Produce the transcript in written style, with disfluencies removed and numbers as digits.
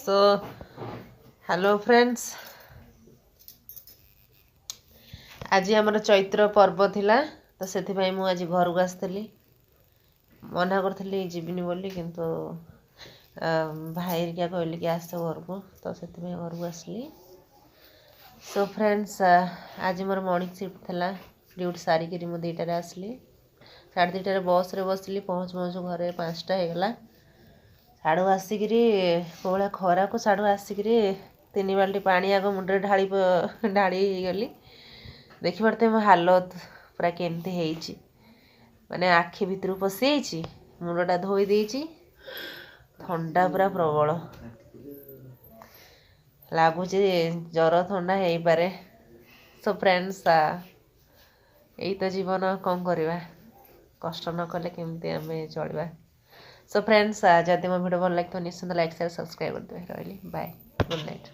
So hello friends, आज आमर चैत्र पर्व थिला तो से मु आज घर को आसती मना करी जीविनी बोली किंतु भाई क्या कहली कि आस घर को तो से घर को आसली। सो फ्रेंड्स, आज मोर मॉर्निंग शिफ्ट थिला ड्यूटी सारिकी मु 2टार आसली। 2:30 बस रे बसली पहुँच पहुँचू घरे 5टा होगला। साड़ू आसिक कौड़ा खरा को साड़ू आसिक 3 बाल्टी पानी आग मुंडे ढाली गली। देखी पारते मो हालत पूरा केमती माने आखि भितर पशि मुंडा धोई देची। ठंडा पूरा प्रबल लगुच, जर ठंडा हो पारे। सो फ्रेंड्स, यही तो जीवन, कौन करवा, कष्ट न कले केमती आमे चलवा। सो फ्रेंड्स, जदि मो वीडियो भल लगे तो निश्चिंत लाइक शेयर सब्सक्राइब करदे। रही बाय, गुड नाइट।